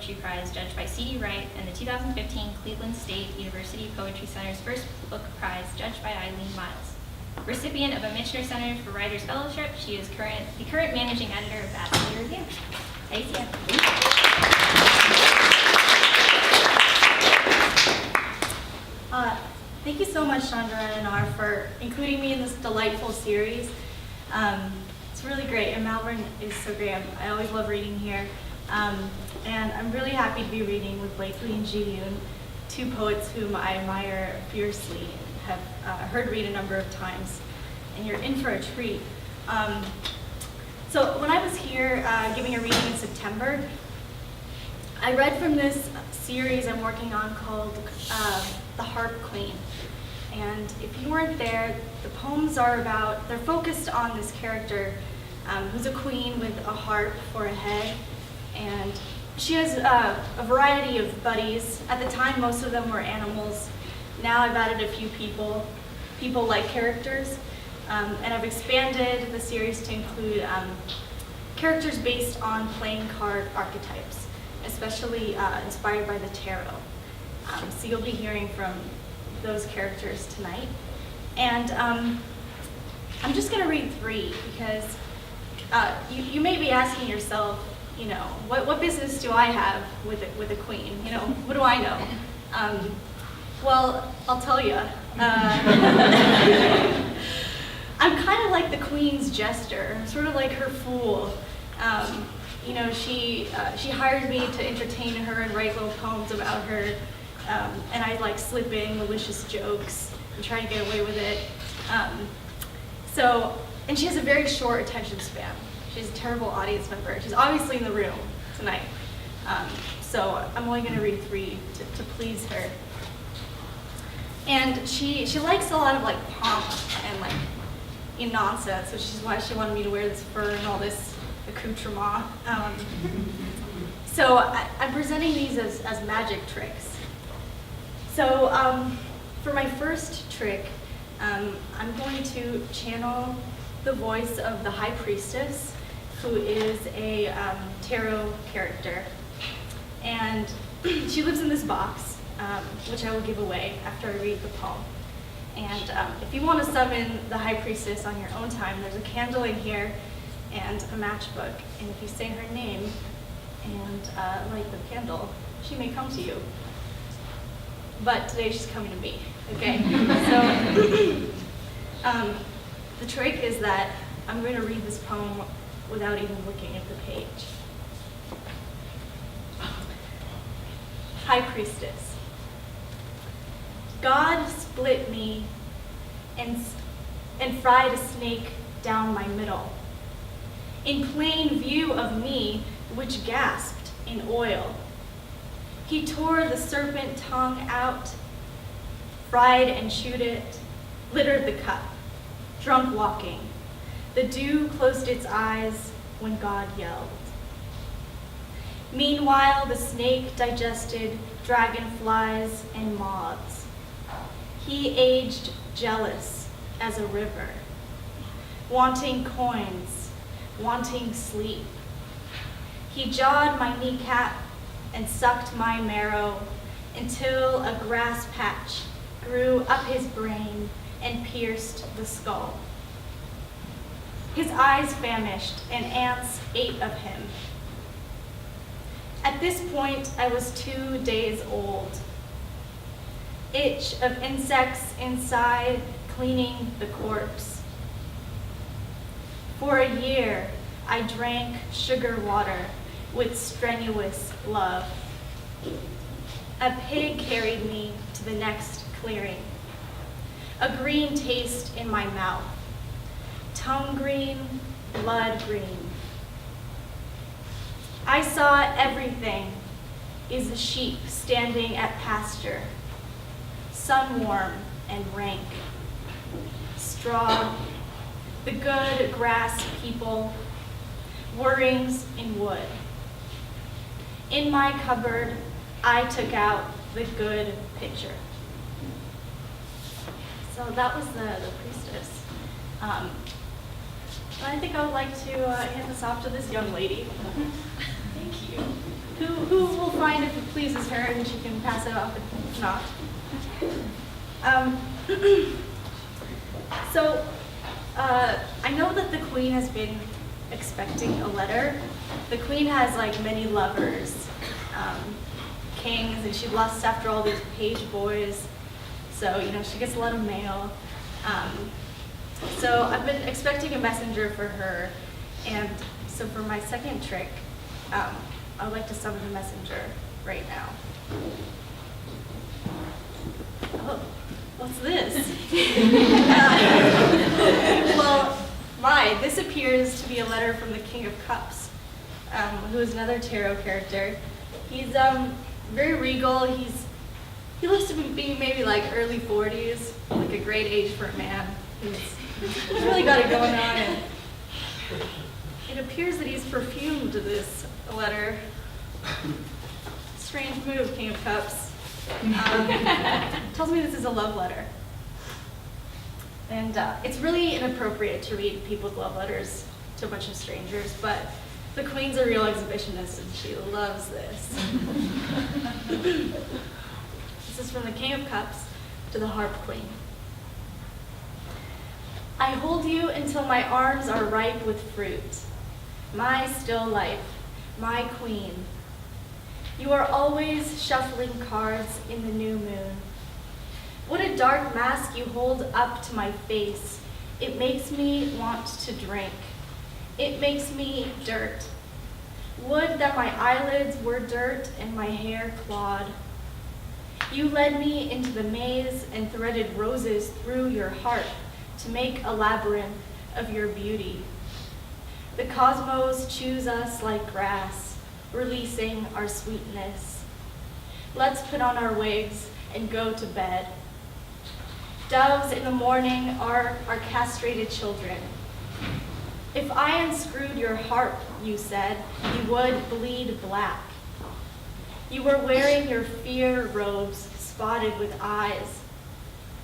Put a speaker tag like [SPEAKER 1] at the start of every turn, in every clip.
[SPEAKER 1] Poetry Prize judged by C.D. Wright, and the 2015 Cleveland State University Poetry Center's First Book Prize judged by Eileen Miles. Recipient of a Michener Center for Writers Fellowship, she is the current managing editor of That Daily Review. Taisia.
[SPEAKER 2] Thank you so much, Chandra and Anar, for including me in this delightful series. It's really great, and Malvern is so great. I always love reading here. And I'm really happy to be reading with Blakely and Ji-yoon, two poets whom I admire fiercely and have heard read a number of times. And you're in for a treat. So when I was here giving a reading in September, I read from this series I'm working on called The Harp Queen. And if you weren't there, the poems are they're focused on this character who's a queen with a harp for a head. And she has a variety of buddies. At the time, most of them were animals. Now I've added a few people-like characters. And I've expanded the series to include characters based on playing card archetypes, especially inspired by the tarot. So you'll be hearing from those characters tonight. And I'm just gonna read 3 because you may be asking yourself, you know, what business do I have with a queen? You know, what do I know? Well, I'll tell you. I'm kind of like the queen's jester, sort of like her fool. You know, she hired me to entertain her and write little poems about her, and I like slip in malicious jokes and try to get away with it. And she has a very short attention span. She's a terrible audience member. She's obviously in the room tonight. So I'm only going to read 3 to please her. And she likes a lot of like pomp and like nonsense, which is why she wanted me to wear this fur and all this accoutrement. So I'm presenting these as magic tricks. So for my first trick, I'm going to channel the voice of the High Priestess, who is a tarot character. And she lives in this box, which I will give away after I read the poem. And if you want to summon the High Priestess on your own time, there's a candle in here and a matchbook. And if you say her name and light the candle, she may come to you. But today she's coming to me, okay? So the trick is that I'm going to read this poem without even looking at the page. High Priestess. God split me and fried a snake down my middle, in plain view of me, which gasped in oil. He tore the serpent tongue out, fried and chewed it, littered the cup, drunk walking. The dew closed its eyes when God yelled. Meanwhile, the snake digested dragonflies and moths. He aged jealous as a river, wanting coins, wanting sleep. He jawed my kneecap and sucked my marrow until a grass patch grew up his brain and pierced the skull. His eyes famished and ants ate of him. At this point, I was 2 days old. Itch of insects inside, cleaning the corpse. For a year, I drank sugar water with strenuous love. A pig carried me to the next clearing. A green taste in my mouth. Tongue green, blood green. I saw everything is a sheep standing at pasture, sun-warm and rank. Straw, the good grass people, whirrings in wood. In my cupboard, I took out the good pitcher. So that was the priestess. I think I would like to hand this off to this young lady. Thank you. Who will pleases her and she can pass it off if not. I know that the Queen has been expecting a letter. The Queen has like many lovers, kings, and she lusts after all these page boys. So, she gets a lot of mail. So I've been expecting a messenger for her. And so for my second trick, I would like to summon the messenger right now. Oh, what's this? This appears to be a letter from the King of Cups, who is another tarot character. He's very regal. He looks to be maybe like early 40s, like a great age for a man. He's really got it going on. And it appears that he's perfumed this letter. Strange move, King of Cups. Tells me this is a love letter. And it's really inappropriate to read people's love letters to a bunch of strangers, but the Queen's a real exhibitionist and she loves this. This is from the King of Cups to the Harp Queen. I hold you until my arms are ripe with fruit, my still life, my queen. You are always shuffling cards in the new moon. What a dark mask you hold up to my face. It makes me want to drink. It makes me dirt. Would that my eyelids were dirt and my hair clawed. You led me into the maze and threaded roses through your heart to make a labyrinth of your beauty. The cosmos chews us like grass, releasing our sweetness. Let's put on our wigs and go to bed. Doves in the morning are our castrated children. If I unscrewed your harp, you said, you would bleed black. You were wearing your fear robes spotted with eyes.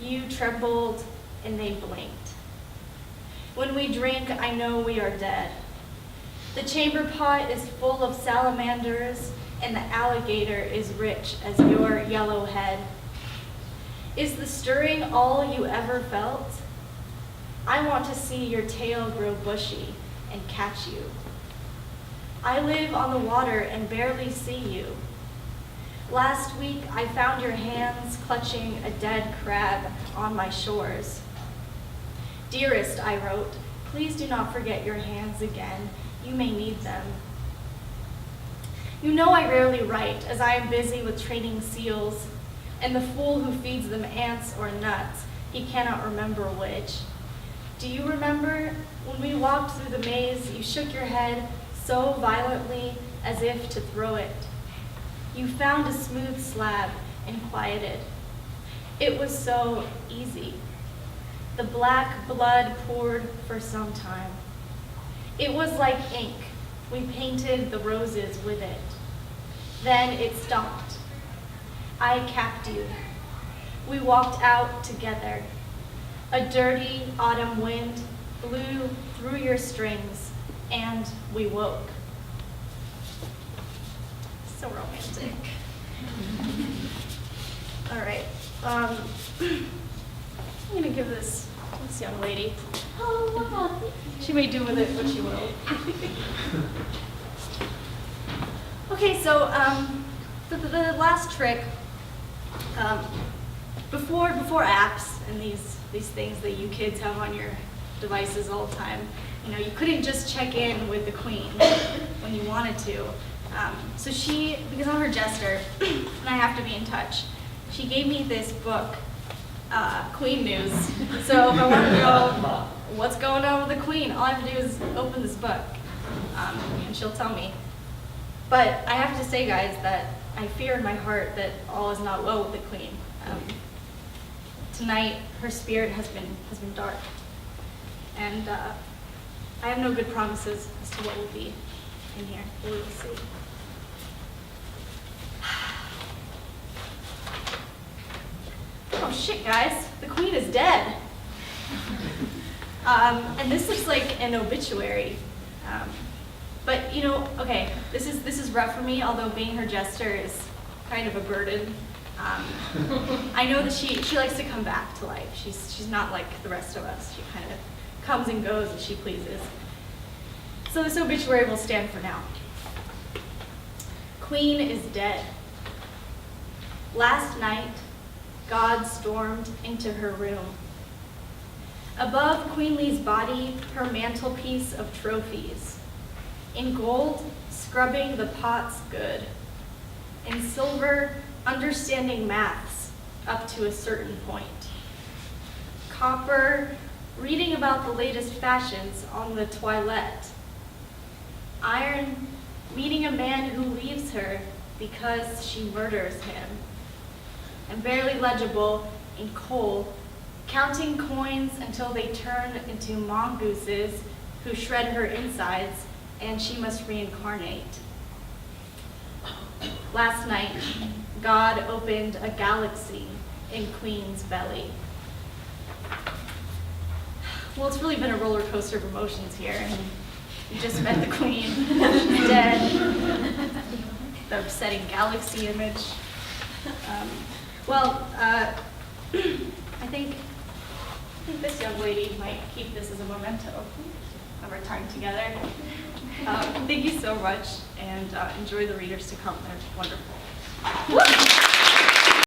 [SPEAKER 2] You trembled and they blinked. When we drink, I know we are dead. The chamber pot is full of salamanders and the alligator is rich as your yellow head. Is the stirring all you ever felt? I want to see your tail grow bushy and catch you. I live on the water and barely see you. Last week, I found your hands clutching a dead crab on my shores. Dearest, I wrote, please do not forget your hands again. You may need them. You know I rarely write, as I am busy with training seals, and the fool who feeds them ants or nuts, he cannot remember which. Do you remember when we walked through the maze, you shook your head so violently as if to throw it? You found a smooth slab and quieted. It was so easy. The black blood poured for some time. It was like ink. We painted the roses with it. Then it stopped. I capped you. We walked out together. A dirty autumn wind blew through your strings, and we woke. So romantic. All right. I'm gonna give this young lady. Oh, wow. She may do with it what she will. Okay, so the last trick. Before apps and these things that you kids have on your devices all the time, you couldn't just check in with the Queen when you wanted to. So she, because I'm her jester, and I have to be in touch, she gave me this book, Queen News. So if I want to know what's going on with the Queen, all I have to do is open this book, and she'll tell me. But I have to say, guys, that I fear in my heart that all is not well with the Queen. Tonight, her spirit has been dark, and I have no good promises as to what will be in here. We will see. Oh shit, guys! The Queen is dead. And this looks like an obituary. But okay, this is rough for me. Although being her jester is kind of a burden. I know that she likes to come back to life. She's not like the rest of us. She kind of comes and goes as she pleases. So this obituary will stand for now. Queen is dead. Last night, God stormed into her room. Above Queen Lee's body, her mantelpiece of trophies. In gold, scrubbing the pots good. In silver, understanding maths up to a certain point. Copper, reading about the latest fashions on the toilette. Iron, meeting a man who leaves her because she murders him. And barely legible in coal, counting coins until they turn into mongooses who shred her insides and she must reincarnate. Last night, God opened a galaxy in Queen's belly. Well, it's really been a roller coaster of emotions here. And you just met the Queen, she's dead, the upsetting galaxy image. I think this young lady might keep this as a memento of our time together. Thank you so much, and enjoy the readers to come. They're wonderful.